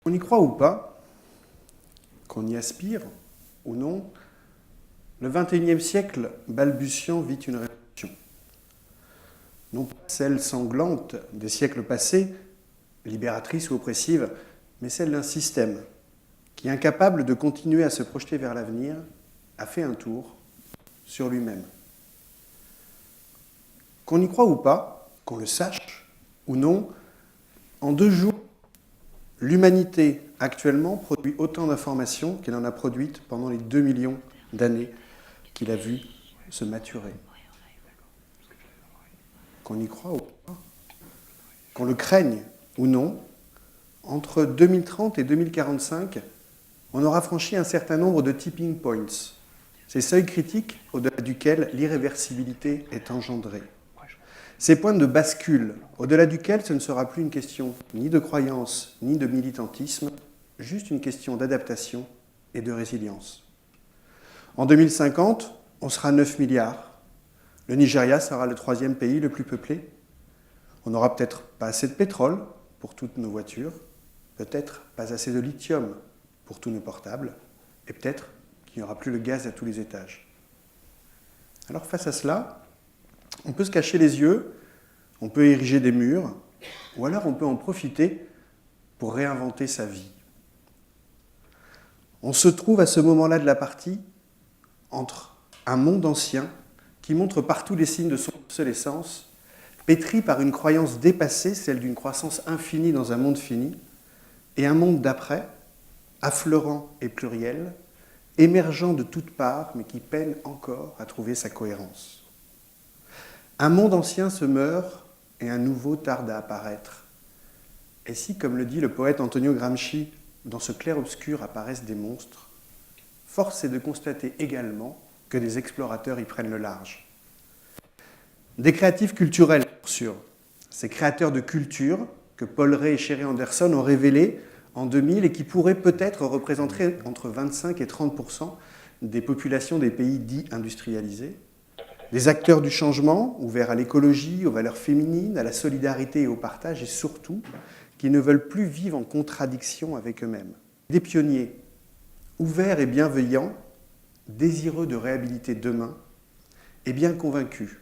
On y croit ou pas, qu'on y aspire ou non, le XXIe siècle balbutiant vit une révolution. Non pas celle sanglante des siècles passés, libératrice ou oppressive, mais celle d'un système qui, incapable de continuer à se projeter vers l'avenir, a fait un tour sur lui-même. Qu'on y croit ou pas, qu'on le sache ou non, en 2 jours, l'humanité actuellement produit autant d'informations qu'elle en a produites pendant les 2 millions d'années qu'il a vu se maturer. Qu'on y croit ou pas, qu'on le craigne ou non, entre 2030 et 2045, on aura franchi un certain nombre de tipping points, ces seuils critiques au-delà duquel l'irréversibilité est engendrée. Ces points de bascule, au-delà duquel ce ne sera plus une question ni de croyance, ni de militantisme, juste une question d'adaptation et de résilience. En 2050, on sera 9 milliards. Le Nigeria sera le 3e pays le plus peuplé. On n'aura peut-être pas assez de pétrole pour toutes nos voitures, peut-être pas assez de lithium pour tous nos portables, et peut-être qu'il n'y aura plus le gaz à tous les étages. Alors face à cela, on peut se cacher les yeux, on peut ériger des murs, ou alors on peut en profiter pour réinventer sa vie. On se trouve à ce moment-là de la partie entre un monde ancien qui montre partout les signes de son obsolescence, pétri par une croyance dépassée, celle d'une croissance infinie dans un monde fini, et un monde d'après, affleurant et pluriel, émergeant de toutes parts, mais qui peine encore à trouver sa cohérence. Un monde ancien se meurt et un nouveau tarde à apparaître. Et si, comme le dit le poète Antonio Gramsci, dans ce clair-obscur apparaissent des monstres, force est de constater également que des explorateurs y prennent le large. Des créatifs culturels, pour sûr. Ces créateurs de culture que Paul Ray et Sherry Anderson ont révélés en 2000 et qui pourraient peut-être représenter entre 25 et 30% des populations des pays dits industrialisés. Des acteurs du changement, ouverts à l'écologie, aux valeurs féminines, à la solidarité et au partage, et surtout, qui ne veulent plus vivre en contradiction avec eux-mêmes. Des pionniers, ouverts et bienveillants, désireux de réhabiliter demain, et bien convaincus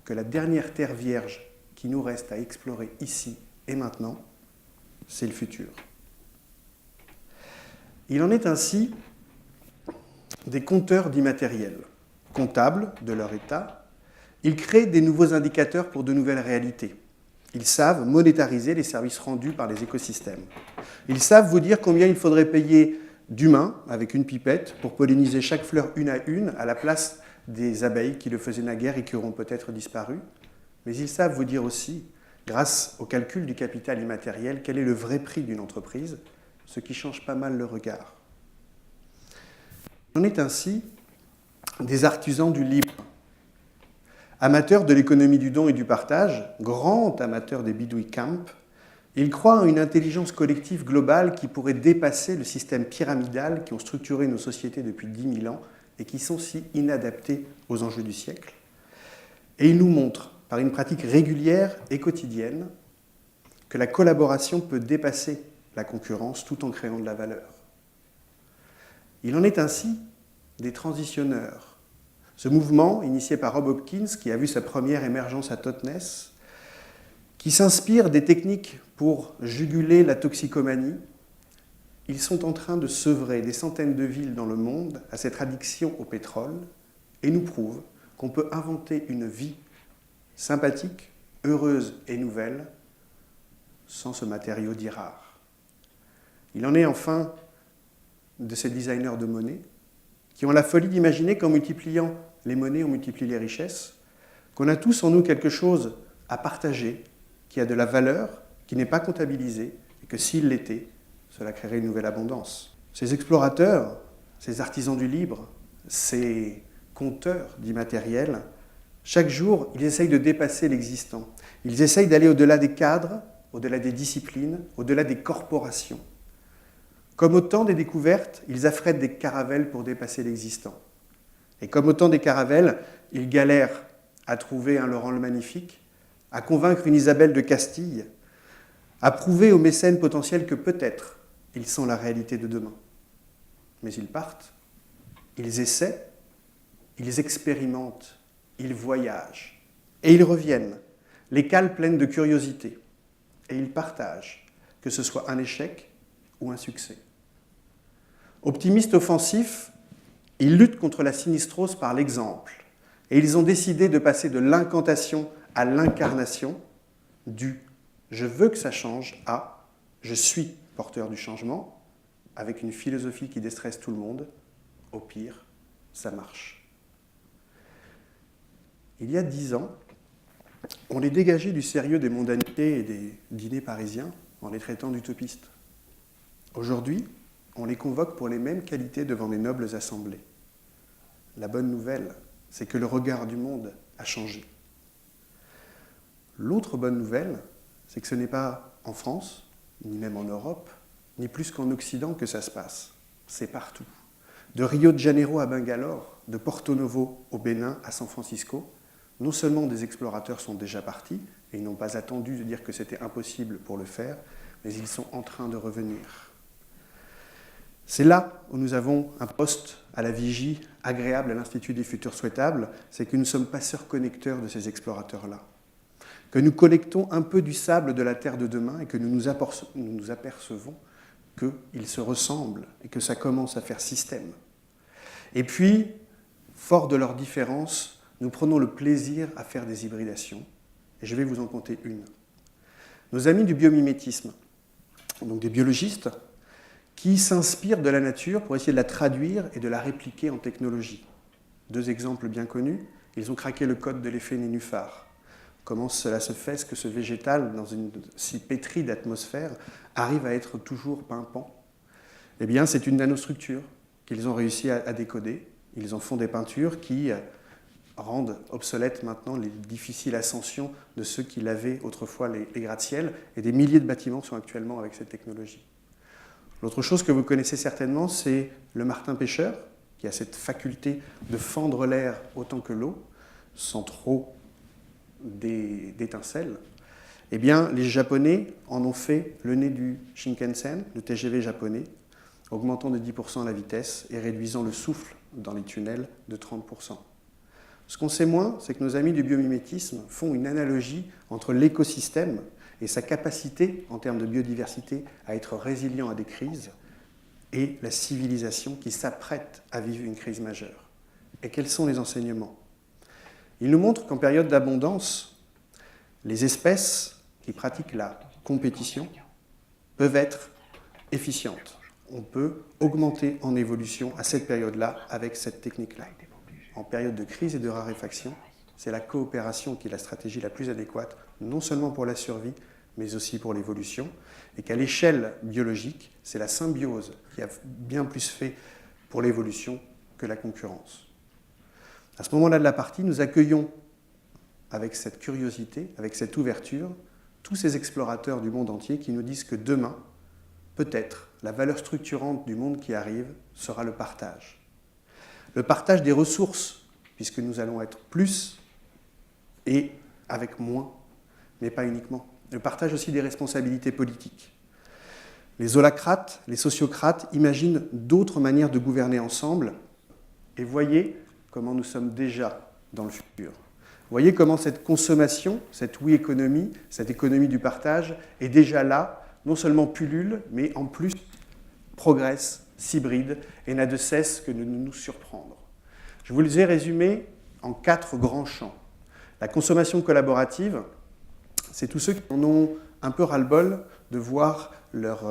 que la dernière terre vierge qui nous reste à explorer ici et maintenant, c'est le futur. Il en est ainsi des compteurs d'immatériel. Comptables de leur état, ils créent des nouveaux indicateurs pour de nouvelles réalités. Ils savent monétariser les services rendus par les écosystèmes. Ils savent vous dire combien il faudrait payer d'humains avec une pipette pour polliniser chaque fleur une à la place des abeilles qui le faisaient naguère et qui auront peut-être disparu. Mais ils savent vous dire aussi, grâce au calcul du capital immatériel, quel est le vrai prix d'une entreprise, ce qui change pas mal le regard. Il en est ainsi des artisans du libre. Amateurs de l'économie du don et du partage, grands amateurs des bidouilles camp, ils croient en une intelligence collective globale qui pourrait dépasser le système pyramidal qui ont structuré nos sociétés depuis 10 000 ans et qui sont si inadaptés aux enjeux du siècle. Et ils nous montrent, par une pratique régulière et quotidienne, que la collaboration peut dépasser la concurrence tout en créant de la valeur. Il en est ainsi des transitionneurs. Ce mouvement, initié par Rob Hopkins, qui a vu sa première émergence à Totnes, qui s'inspire des techniques pour juguler la toxicomanie, ils sont en train de sevrer des centaines de villes dans le monde à cette addiction au pétrole et nous prouvent qu'on peut inventer une vie sympathique, heureuse et nouvelle sans ce matériau dit rare. Il en est enfin de ces designers de monnaie qui ont la folie d'imaginer qu'en multipliant les monnaies, on multiplie les richesses, qu'on a tous en nous quelque chose à partager, qui a de la valeur, qui n'est pas comptabilisé, et que s'il l'était, cela créerait une nouvelle abondance. Ces explorateurs, ces artisans du libre, ces compteurs d'immatériel, chaque jour, ils essayent de dépasser l'existant. Ils essayent d'aller au-delà des cadres, au-delà des disciplines, au-delà des corporations. Comme au temps des découvertes, ils affrètent des caravelles pour dépasser l'existant. Et comme au temps des caravelles, ils galèrent à trouver un Laurent le Magnifique, à convaincre une Isabelle de Castille, à prouver aux mécènes potentiels que peut-être ils sont la réalité de demain. Mais ils partent, ils essaient, ils expérimentent, ils voyagent, et ils reviennent, les cales pleines de curiosité, et ils partagent, que ce soit un échec ou un succès. Optimistes offensifs, ils luttent contre la sinistrose par l'exemple, et ils ont décidé de passer de l'incantation à l'incarnation, du « je veux que ça change » à « je suis porteur du changement », avec une philosophie qui déstresse tout le monde, au pire, ça marche. Il y a 10 ans, on les dégageait du sérieux des mondanités et des dîners parisiens en les traitant d'utopistes. Aujourd'hui, on les convoque pour les mêmes qualités devant les nobles assemblées. La bonne nouvelle, c'est que le regard du monde a changé. L'autre bonne nouvelle, c'est que ce n'est pas en France, ni même en Europe, ni plus qu'en Occident que ça se passe. C'est partout. De Rio de Janeiro à Bangalore, de Porto Novo au Bénin à San Francisco, non seulement des explorateurs sont déjà partis, et ils n'ont pas attendu de dire que c'était impossible pour le faire, mais ils sont en train de revenir. C'est là où nous avons un poste à la vigie agréable à l'Institut des futurs souhaitables, c'est que nous sommes passeurs-connecteurs de ces explorateurs-là. Que nous collectons un peu du sable de la terre de demain et que nous nous apercevons qu'ils se ressemblent et que ça commence à faire système. Et puis, fort de leurs différences, nous prenons le plaisir à faire des hybridations. Et je vais vous en conter une. Nos amis du biomimétisme, donc des biologistes, qui s'inspirent de la nature pour essayer de la traduire et de la répliquer en technologie. 2 exemples bien connus. Ils ont craqué le code de l'effet nénuphar. Comment cela se fait que ce végétal, dans une si pétrie d'atmosphère, arrive à être toujours pimpant? Eh bien, c'est une nanostructure qu'ils ont réussi à décoder. Ils en font des peintures qui rendent obsolètes maintenant les difficiles ascensions de ceux qui lavaient autrefois les gratte-ciels, et des milliers de bâtiments sont actuellement avec cette technologie. L'autre chose que vous connaissez certainement, c'est le martin-pêcheur, qui a cette faculté de fendre l'air autant que l'eau, sans trop d'étincelles. Eh bien, les Japonais en ont fait le nez du Shinkansen, le TGV japonais, augmentant de 10% la vitesse et réduisant le souffle dans les tunnels de 30%. Ce qu'on sait moins, c'est que nos amis du biomimétisme font une analogie entre l'écosystème et sa capacité, en termes de biodiversité, à être résilient à des crises, et la civilisation qui s'apprête à vivre une crise majeure. Et quels sont les enseignements? Ils nous montrent qu'en période d'abondance, les espèces qui pratiquent la compétition peuvent être efficientes. On peut augmenter en évolution à cette période-là avec cette technique-là. En période de crise et de raréfaction, c'est la coopération qui est la stratégie la plus adéquate, non seulement pour la survie, mais aussi pour l'évolution, et qu'à l'échelle biologique, c'est la symbiose qui a bien plus fait pour l'évolution que la concurrence. À ce moment-là de la partie, nous accueillons avec cette curiosité, avec cette ouverture, tous ces explorateurs du monde entier qui nous disent que demain, peut-être, la valeur structurante du monde qui arrive sera le partage. Le partage des ressources, puisque nous allons être plus et avec moins, mais pas uniquement. Le partage aussi des responsabilités politiques. Les holacrates, les sociocrates imaginent d'autres manières de gouverner ensemble, et voyez comment nous sommes déjà dans le futur. Voyez comment cette consommation, cette oui-économie, cette économie du partage est déjà là, non seulement pullule, mais en plus progresse, s'hybride et n'a de cesse que de nous surprendre. Je vous les ai résumés en 4 grands champs. La consommation collaborative, c'est tous ceux qui en ont un peu ras-le-bol de voir leur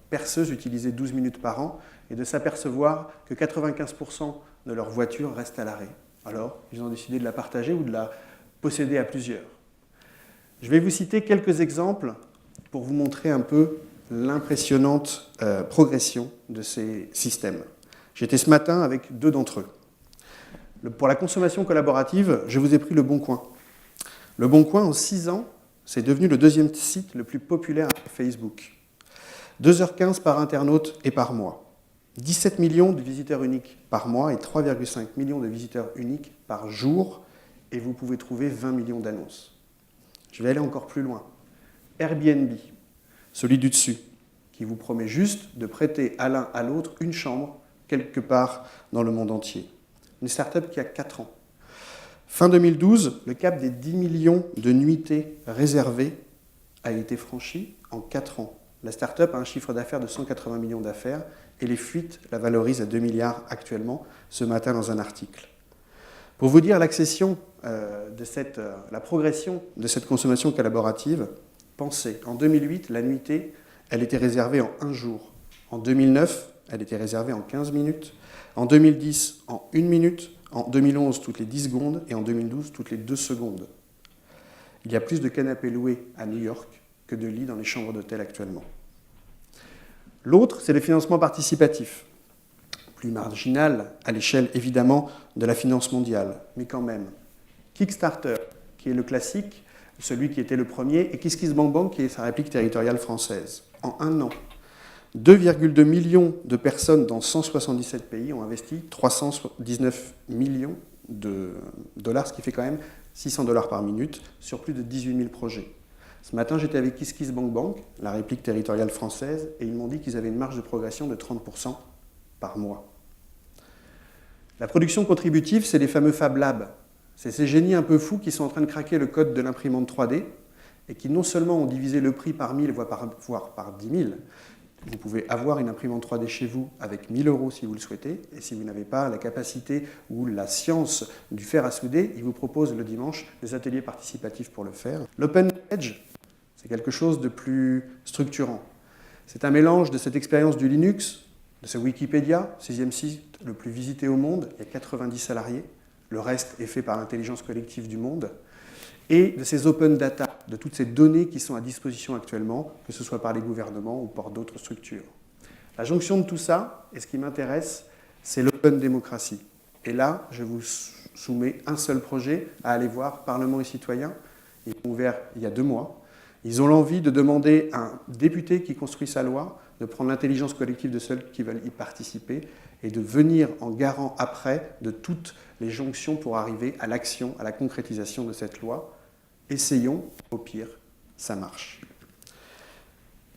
perceuse utiliser 12 minutes par an et de s'apercevoir que 95% de leur voiture reste à l'arrêt. Alors, ils ont décidé de la partager ou de la posséder à plusieurs. Je vais vous citer quelques exemples pour vous montrer un peu l'impressionnante progression de ces systèmes. J'étais ce matin avec 2 d'entre eux. Pour la consommation collaborative, je vous ai pris Le Bon Coin. Le Bon Coin, en 6 ans, c'est devenu le 2e site le plus populaire à Facebook. 2h15 par internaute et par mois. 17 millions de visiteurs uniques par mois et 3,5 millions de visiteurs uniques par jour. Et vous pouvez trouver 20 millions d'annonces. Je vais aller encore plus loin. Airbnb, celui du dessus. qui vous promet juste de prêter à l'un à l'autre une chambre quelque part dans le monde entier. Une start-up qui a 4 ans. Fin 2012, le cap des 10 millions de nuitées réservées a été franchi en 4 ans. La start-up a un chiffre d'affaires de 180 millions d'affaires et les fuites la valorisent à 2 milliards actuellement, ce matin dans un article. Pour vous dire l'accession la progression de cette consommation collaborative, pensez, en 2008, la nuitée, elle était réservée en 1 jour. En 2009, elle était réservée en 15 minutes. En 2010, en 1 minute. En 2011, toutes les 10 secondes. Et en 2012, toutes les 2 secondes. Il y a plus de canapés loués à New York que de lits dans les chambres d'hôtel actuellement. L'autre, c'est le financement participatif. Plus marginal à l'échelle, évidemment, de la finance mondiale, mais quand même. Kickstarter, qui est le classique, celui qui était le premier, et KissKissBankBank, qui est sa réplique territoriale française. En 1 an, 2,2 millions de personnes dans 177 pays ont investi 319 millions de dollars, ce qui fait quand même 600 $ par minute, sur plus de 18 000 projets. Ce matin, j'étais avec KissKissBankBank, la réplique territoriale française, et ils m'ont dit qu'ils avaient une marge de progression de 30% par mois. La production contributive, c'est les fameux Fab Labs. C'est ces génies un peu fous qui sont en train de craquer le code de l'imprimante 3D et qui non seulement ont divisé le prix par 1000, voire par 10 000. Vous pouvez avoir une imprimante 3D chez vous avec 1 000 € si vous le souhaitez. Et si vous n'avez pas la capacité ou la science du fer à souder, ils vous proposent le dimanche des ateliers participatifs pour le faire. L'Open Edge, c'est quelque chose de plus structurant. C'est un mélange de cette expérience du Linux, de ce Wikipédia, 6e site le plus visité au monde, il y a 90 salariés. Le reste est fait par l'intelligence collective du monde, et de ces open data, de toutes ces données qui sont à disposition actuellement, que ce soit par les gouvernements ou par d'autres structures. La jonction de tout ça, et ce qui m'intéresse, c'est l'open démocratie. Et là, je vous soumets un seul projet à aller voir, Parlement et citoyens. Ils ont ouvert il y a 2 mois. Ils ont l'envie de demander à un député qui construit sa loi de prendre l'intelligence collective de ceux qui veulent y participer et de venir en garant après de toutes les jonctions pour arriver à l'action, à la concrétisation de cette loi. Essayons, au pire, ça marche.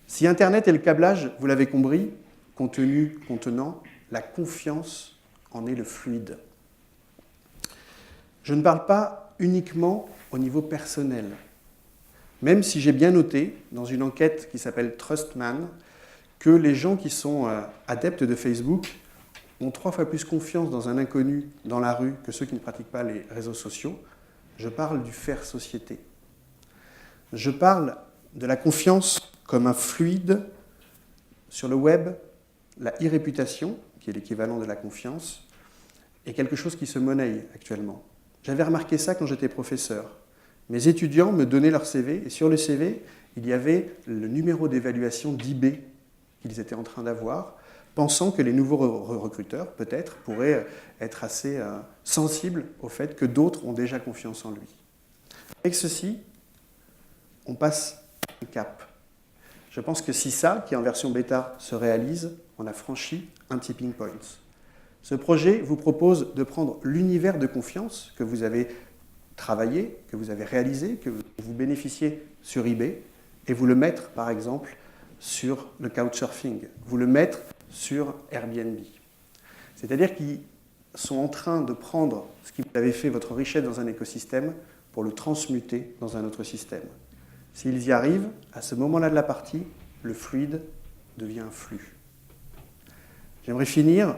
Si Internet et le câblage, vous l'avez compris, contenant, la confiance en est le fluide. Je ne parle pas uniquement au niveau personnel, même si j'ai bien noté, dans une enquête qui s'appelle Trustman, que les gens qui sont adeptes de Facebook ont 3 fois plus confiance dans un inconnu dans la rue que ceux qui ne pratiquent pas les réseaux sociaux. Je parle du faire société. Je parle de la confiance comme un fluide sur le web, la e-réputation, qui est l'équivalent de la confiance, est quelque chose qui se monnaie actuellement. J'avais remarqué ça quand j'étais professeur. Mes étudiants me donnaient leur CV, et sur le CV, il y avait le numéro d'évaluation d'IB qu'ils étaient en train d'avoir, pensant que les nouveaux recruteurs, peut-être, pourraient être assez sensibles au fait que d'autres ont déjà confiance en lui. Avec ceci, on passe un cap. Je pense que si ça, qui est en version bêta, se réalise, on a franchi un tipping point. Ce projet vous propose de prendre l'univers de confiance que vous avez travaillé, que vous avez réalisé, que vous bénéficiez sur eBay, et vous le mettre, par exemple, sur le couchsurfing, vous le mettre sur Airbnb. C'est-à-dire qu'ils sont en train de prendre ce qui vous avait fait votre richesse dans un écosystème pour le transmuter dans un autre système. S'ils y arrivent, à ce moment-là de la partie, le fluide devient un flux. J'aimerais finir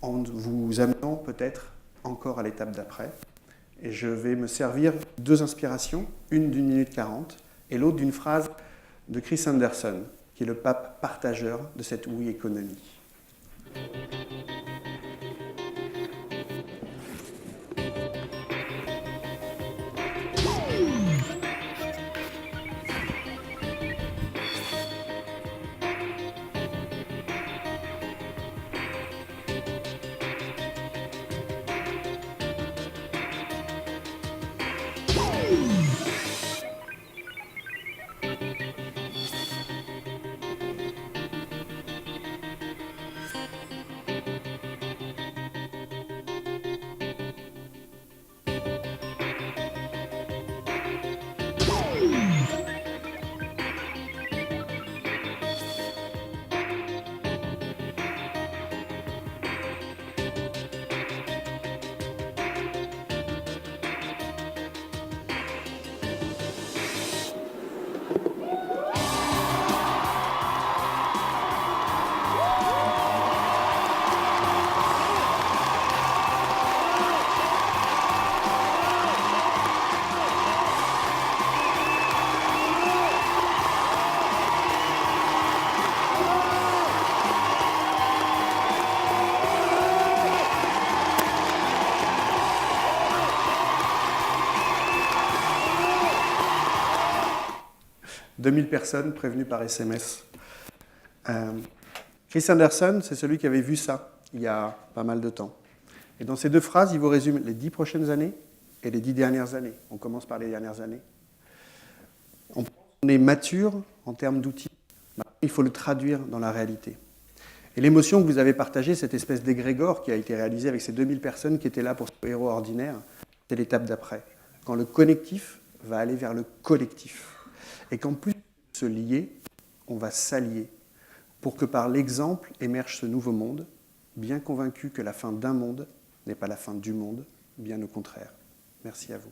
en vous amenant peut-être encore à l'étape d'après. Et je vais me servir 2 inspirations, une d'1 minute 40 et l'autre d'une phrase de Chris Anderson, qui est le pape partageur de cette oui économie. 2000 personnes prévenues par SMS. Chris Anderson, c'est celui qui avait vu ça il y a pas mal de temps. Et dans ces deux phrases, il vous résume les 10 prochaines années et les 10 dernières années. On commence par les dernières années. On est mature en termes d'outils. Il faut le traduire dans la réalité. Et l'émotion que vous avez partagée, cette espèce d'égrégore qui a été réalisée avec ces 2000 personnes qui étaient là pour ce héros ordinaire, c'est l'étape d'après. Quand le connectif va aller vers le collectif. Et qu'en plus de se lier, on va s'allier pour que par l'exemple émerge ce nouveau monde, bien convaincu que la fin d'un monde n'est pas la fin du monde, bien au contraire. Merci à vous.